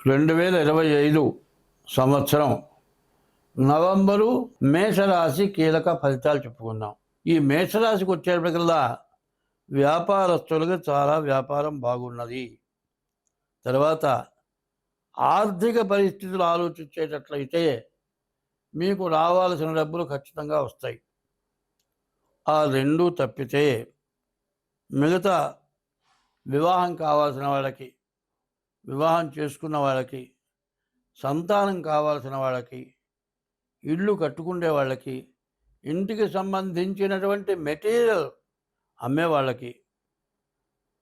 2025 సంవత్సరం నవంబరు మేషరాశి కీలక ఫలితాలు చెప్పుకుందాం. ఈ మేషరాశికి వచ్చేటప్పటికల్లా వ్యాపారస్తులకు చాలా వ్యాపారం బాగున్నది. తర్వాత ఆర్థిక పరిస్థితులు ఆలోచించేటట్లయితే మీకు రావాల్సిన డబ్బులు ఖచ్చితంగా వస్తాయి. ఆ రెండు తప్పితే మిగతా వివాహం కావాల్సిన వాళ్ళకి, వివాహం చేసుకున్న వాళ్ళకి, సంతానం కావాల్సిన వాళ్ళకి, ఇళ్ళు కట్టుకునే వాళ్ళకి, ఇంటికి సంబంధించినటువంటి మెటీరియల్ అమ్మే వాళ్ళకి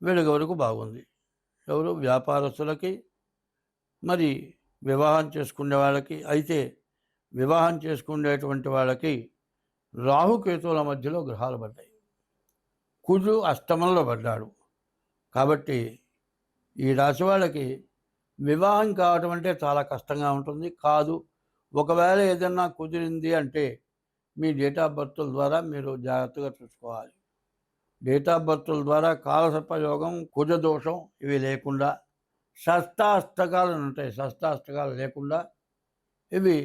వీళ్ళకి వరకు బాగుంది. ఎవరు? వ్యాపారస్తులకి, మరి వివాహం చేసుకునే వాళ్ళకి. అయితే వివాహం చేసుకునేటువంటి వాళ్ళకి రాహుకేతువుల మధ్యలో గ్రహాలు పడ్డాయి. కుజు అష్టమంలో పడ్డాడు. కాబట్టి ఈ రాశి వాళ్ళకి వివాహం కావటం అంటే చాలా కష్టంగా ఉంటుంది. కాదు, ఒకవేళ ఏదన్నా కుదిరింది అంటే మీ డేట్ ఆఫ్ బర్త్ల ద్వారా మీరు జాగ్రత్తగా చూసుకోవాలి. డేట్ ఆఫ్ బర్త్ల ద్వారా కాలసర్పయోగం, కుజదోషం ఇవి లేకుండా, షష్టాష్టకాలు ఉంటాయి. షష్టాష్టకాలు లేకుండా ఇవి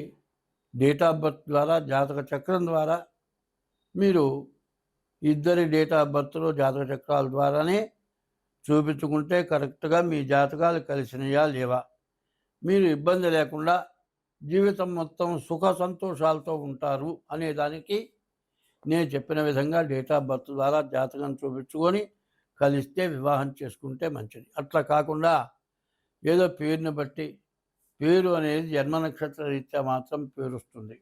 డేట్ ఆఫ్ బర్త్ ద్వారా, జాతక చక్రం ద్వారా మీరు ఇద్దరి డేట్ ఆఫ్ బర్త్లో జాతక చక్రాల ద్వారానే చూపించుకుంటే కరెక్ట్గా మీ జాతకాలు కలిసినయా లేవా, మీరు ఇబ్బంది లేకుండా జీవితం మొత్తం సుఖ సంతోషాలతో ఉంటారు అనేదానికి నేను చెప్పిన విధంగా డేట్ ఆఫ్ బర్త్ ద్వారా జాతకం చూపించుకొని కలిస్తే వివాహం చేసుకుంటే మంచిది. అట్లా కాకుండా ఏదో పేరుని బట్టి, పేరు అనేది జన్మ నక్షత్ర రీత్యా మాత్రం పేరు వస్తుంది.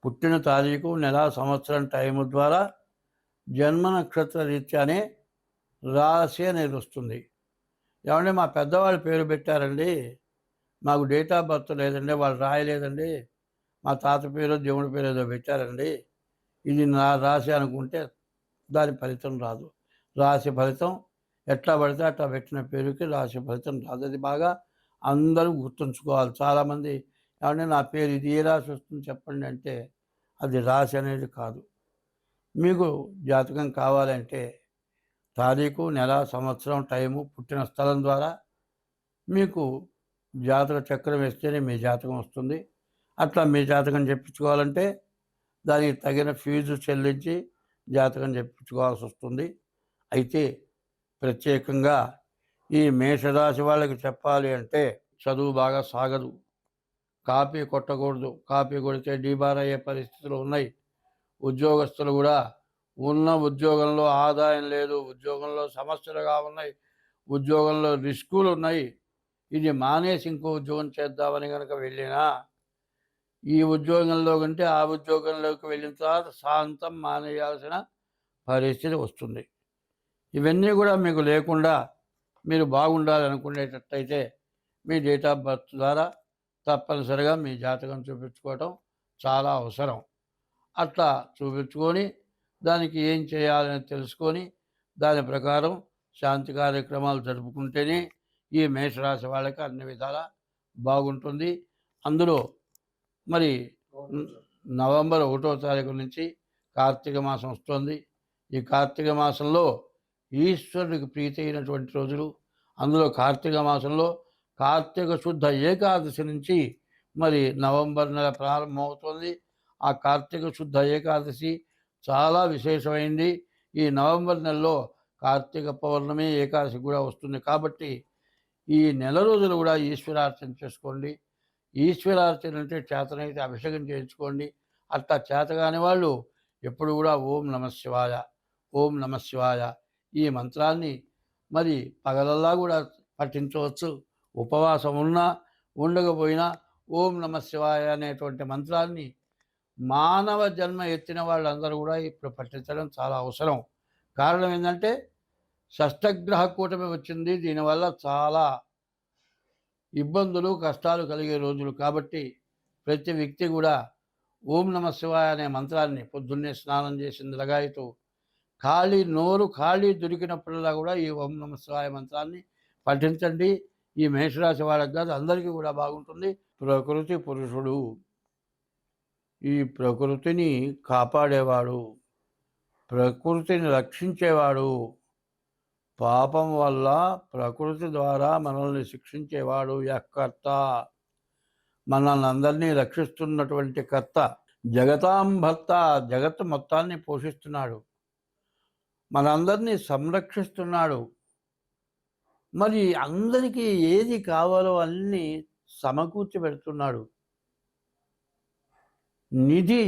పుట్టిన తారీఖు, నెల, సంవత్సరం టైము ద్వారా జన్మ నక్షత్ర రీత్యానే రాశి అనేది వస్తుంది. ఏమంటే మా పెద్దవాళ్ళు పేరు పెట్టారండి, మాకు డేట్ ఆఫ్ బర్త్ లేదండి, వాళ్ళు రాయలేదండి, మా తాత పేరు దేవుడి పేరు ఏదో పెట్టారండి, ఇది నా రాశి అనుకుంటే దాని ఫలితం రాదు. రాశి ఫలితం ఎట్లా పడితే అట్లా పెట్టిన పేరుకి రాశి ఫలితం రాదు. అది బాగా అందరూ గుర్తుంచుకోవాలి. చాలామంది ఏమంటే నా పేరు ఇది ఏ రాశి వస్తుంది చెప్పండి అంటే అది రాశి అనేది కాదు. మీకు జాతకం కావాలంటే తారీఖు, నెల, సంవత్సరం, టైము, పుట్టిన స్థలం ద్వారా మీకు జాతక చక్రం వేస్తేనే మీ జాతకం వస్తుంది. అట్లా మీ జాతకం చెప్పించుకోవాలంటే దానికి తగిన ఫీజు చెల్లించి జాతకం చెప్పించుకోవాల్సి వస్తుంది. అయితే ప్రత్యేకంగా ఈ మేషరాశి వాళ్ళకి చెప్పాలి అంటే చదువు బాగా సాగదు, కాపీ కొట్టకూడదు. కాపీ కొడితే డీబార్ అయ్యే పరిస్థితులు ఉన్నాయి. ఉద్యోగస్తులు కూడా ఉన్న ఉద్యోగంలో ఆదాయం లేదు, ఉద్యోగంలో సమస్యలుగా ఉన్నాయి, ఉద్యోగంలో రిస్కులు ఉన్నాయి. ఇది మానేసి ఇంకో ఉద్యోగం చేద్దామని కనుక వెళ్ళినా ఈ ఉద్యోగంలో కంటే ఆ ఉద్యోగంలోకి వెళ్ళిన తర్వాత శాంతం మానేయాల్సిన పరిస్థితి వస్తుంది. ఇవన్నీ కూడా మీకు లేకుండా మీరు బాగుండాలనుకునేటట్టయితే మీ డేట్ ఆఫ్ బర్త్ ద్వారా తప్పనిసరిగా మీ జాతకం చూపించుకోవటం చాలా అవసరం. అట్లా చూపించుకొని దానికి ఏం చేయాలని తెలుసుకొని దాని ప్రకారం శాంతి కార్యక్రమాలు జరుపుకుంటేనే ఈ మేషరాశి వాళ్ళకి అన్ని విధాలా బాగుంటుంది. అందులో మరి నవంబర్ 1వ తారీఖు నుంచి కార్తీక మాసం వస్తుంది. ఈ కార్తీక మాసంలో ఈశ్వరుడికి ప్రీతి అయినటువంటి రోజులు. అందులో కార్తీక మాసంలో కార్తీక శుద్ధ ఏకాదశి నుంచి మరి నవంబర్ నెల ప్రారంభమవుతుంది. ఆ కార్తీక శుద్ధ ఏకాదశి చాలా విశేషమైంది. ఈ నవంబర్ నెలలో కార్తీక పౌర్ణమి, ఏకాదశి కూడా వస్తుంది. కాబట్టి ఈ నెల రోజులు కూడా ఈశ్వరార్చన చేసుకోండి. ఈశ్వరార్చన అంటే చేతనైతే అభిషేకం చేయించుకోండి. అట్లా చేతగాని వాళ్ళు ఎప్పుడు కూడా ఓం నమః శివాయ, ఓం నమః శివాయ ఈ మంత్రాన్ని మరి పగలల్లా కూడా పఠించవచ్చు. ఉపవాసం ఉన్నా ఉండకపోయినా ఓం నమః శివాయ అనేటువంటి మంత్రాన్ని మానవ జన్మ ఎత్తిన వాళ్ళందరూ కూడా ఇప్పుడు పఠించడం చాలా అవసరం. కారణం ఏంటంటే షష్టగ్రహ కూటమి వచ్చింది. దీనివల్ల చాలా ఇబ్బందులు, కష్టాలు కలిగే రోజులు. కాబట్టి ప్రతి వ్యక్తి కూడా ఓం నమః శివాయ అనే మంత్రాన్ని పొద్దున్నే స్నానం చేసిన లగాయితూ నోరు ఖాళీ దొరికినప్పుడల్లా కూడా ఈ ఓం నమః శివాయ మంత్రాన్ని పఠించండి. ఈ మేషరాశి వాళ్ళకి కాదు, అందరికీ కూడా బాగుంటుంది. ప్రకృతి పురుషుడు, ఈ ప్రకృతిని కాపాడేవాడు, ప్రకృతిని రక్షించేవాడు, పాపం వల్ల ప్రకృతి ద్వారా మనల్ని శిక్షించేవాడు యఃకర్త, మనల్ని అందరినీ రక్షిస్తున్నటువంటి కర్త, జగతాం భర్త, జగత్తు మొత్తాన్ని పోషిస్తున్నాడు, మనందరినీ సంరక్షిస్తున్నాడు. మరి అందరికీ ఏది కావాలో అన్నీ సమకూర్చి పెడుతున్నాడు. నిధి,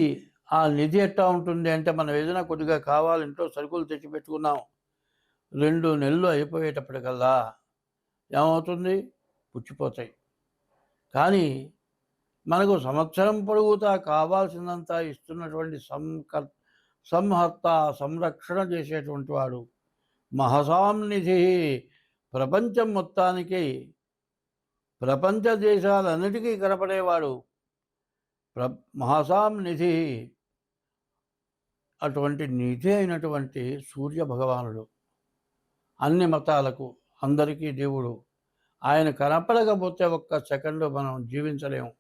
ఆ నిధి ఎట్లా ఉంటుంది అంటే, మనం ఏదైనా కొద్దిగా కావాలి, ఇంట్లో సరుకులు తెచ్చి పెట్టుకున్నాం, 2 నెలలు అయిపోయేటప్పటికల్లా ఏమవుతుంది? పుచ్చిపోతాయి. కానీ మనకు సంవత్సరం పొడుగుతా కావాల్సినంత ఇస్తున్నటువంటి సంహర్త, సంరక్షణ చేసేటువంటి వాడు మహసాంనిధి, ప్రపంచం మొత్తానికి, ప్రపంచ దేశాలన్నిటికీ కనపడేవాడు మహసాం నిధి. అటువంటి నిధి అయినటువంటి సూర్య భగవానుడు అన్ని మతాలకు, అందరికీ దేవుడు. ఆయన కనపడకపోతే ఒక్క సెకండు మనం జీవించలేము.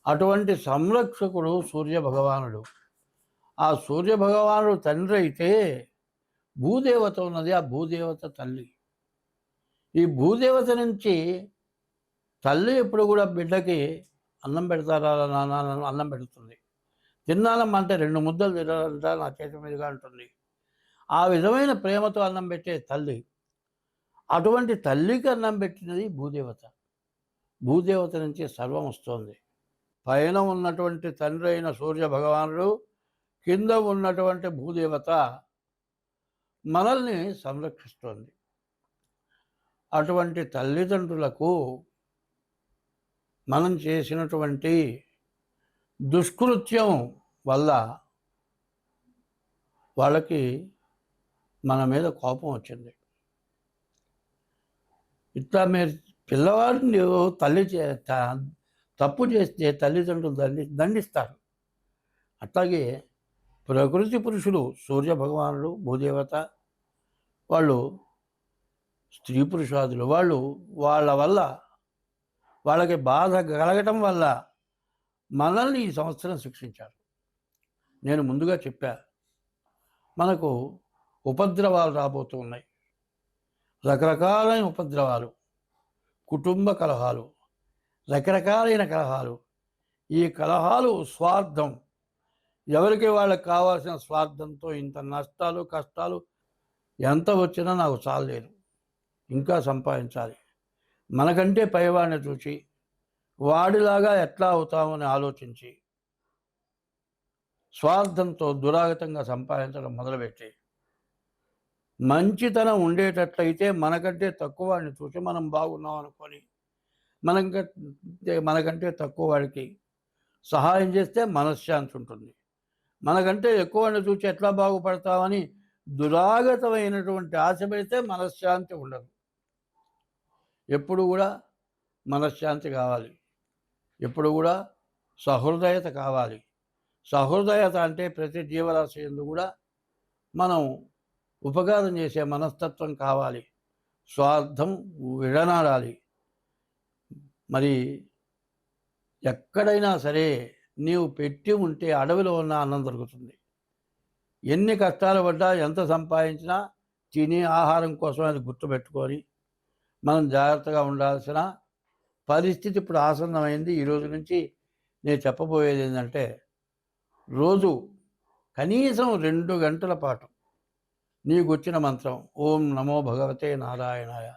అటువంటి సంరక్షకుడు సూర్య భగవానుడు. ఆ సూర్య భగవానుడు తండ్రి అయితే భూదేవత ఉన్నది, ఆ భూదేవత తల్లి. ఈ భూదేవత నుంచి తల్లి ఎప్పుడు కూడా బిడ్డకి అన్నం పెడతారా నాన్న, అన్నం పెడుతుంది. తిన్నానమ్మంటే 2 ముద్దలు తినాలంట నా చేతి మీదుగా అంటుంది. ఆ విధమైన ప్రేమతో అన్నం పెట్టే తల్లి. అటువంటి తల్లికి అన్నం పెట్టినది భూదేవత. భూదేవత నుంచి సర్వం వస్తుంది. పైన ఉన్నటువంటి తండ్రి అయిన సూర్య భగవానుడు, కింద ఉన్నటువంటి భూదేవత మనల్ని సంరక్షిస్తోంది. అటువంటి తల్లిదండ్రులకు మనం చేసినటువంటి దుష్కృత్యం వల్ల వాళ్ళకి మన మీద కోపం వచ్చింది. ఇట్లా మీరు పిల్లవాడిని తప్పు చేస్తే తల్లిదండ్రులు దండిస్తారు. అట్లాగే ప్రకృతి పురుషులు సూర్య భగవానుడు, భూదేవత, వాళ్ళు స్త్రీ పురుషాదులు, వాళ్ళ వల్ల, వాళ్ళకి బాధ కలగటం వల్ల మనల్ని ఈ సంవత్సరం శిక్షించారు. నేను ముందుగా చెప్పా, మనకు ఉపద్రవాలు రాబోతూ ఉన్నాయి. రకరకాలైన ఉపద్రవాలు, కుటుంబ కలహాలు, రకరకాలైన కలహాలు. ఈ కలహాలు స్వార్థం, ఎవరికి వాళ్ళకి కావాల్సిన స్వార్థంతో ఇంత నష్టాలు, కష్టాలు ఎంత వచ్చినా నాకు చాలలేదు, ఇంకా సంపాదించాలి, మనకంటే పైవాడిని చూసి వాడిలాగా ఎట్లా అవుతామని ఆలోచించి స్వార్థంతో దురాగతంగా సంపాదించడం మొదలుపెట్టి, మంచితనం ఉండేటట్లయితే మనకంటే తక్కువ వాడిని చూసి మనం బాగున్నాం అనుకొని మనకంటే తక్కువ వాడికి సహాయం చేస్తే మనశ్శాంతి ఉంటుంది. మనకంటే ఎక్కువ వాడిని చూసి ఎట్లా బాగుపడతామని దురాగతమైనటువంటి ఆశ పెడితే మనశ్శాంతి ఉండదు. ఎప్పుడు కూడా మనశ్శాంతి కావాలి, ఎప్పుడు కూడా సహృదయత కావాలి. సహృదయత అంటే ప్రతి జీవరాశి యందు కూడా మనం ఉపకారం చేసే మనస్తత్వం కావాలి, స్వార్థం విడనాడాలి. మరి ఎక్కడైనా సరే నీవు పెట్టి ఉంటే అడవిలో ఉన్న అన్నం దొరుకుతుంది. ఎన్ని కష్టాలు పడ్డా, ఎంత సంపాదించినా తిని ఆహారం కోసం అది గుర్తుపెట్టుకొని మనం జాగ్రత్తగా ఉండాల్సిన పరిస్థితి ఇప్పుడు ఆసన్నమైంది. ఈరోజు నుంచి నేను చెప్పబోయేది ఏంటంటే, రోజు కనీసం 2 గంటల పాటు నీకు వచ్చిన మంత్రం ఓం నమో భగవతే నారాయణాయ,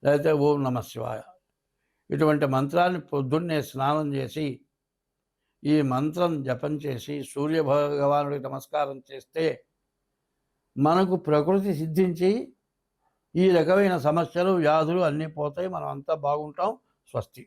లేకపోతే ఓం నమ శివాయ, ఇటువంటి మంత్రాన్ని పొద్దున్నే స్నానం చేసి ఈ మంత్రం జపం చేసి సూర్య భగవానుడికి నమస్కారం చేస్తే మనకు ప్రకృతి సిద్ధించి ఈ రకమైన సమస్యలు, వ్యాధులు అన్నీ పోతాయి. మనం అంతా బాగుంటాం. స్వస్తి.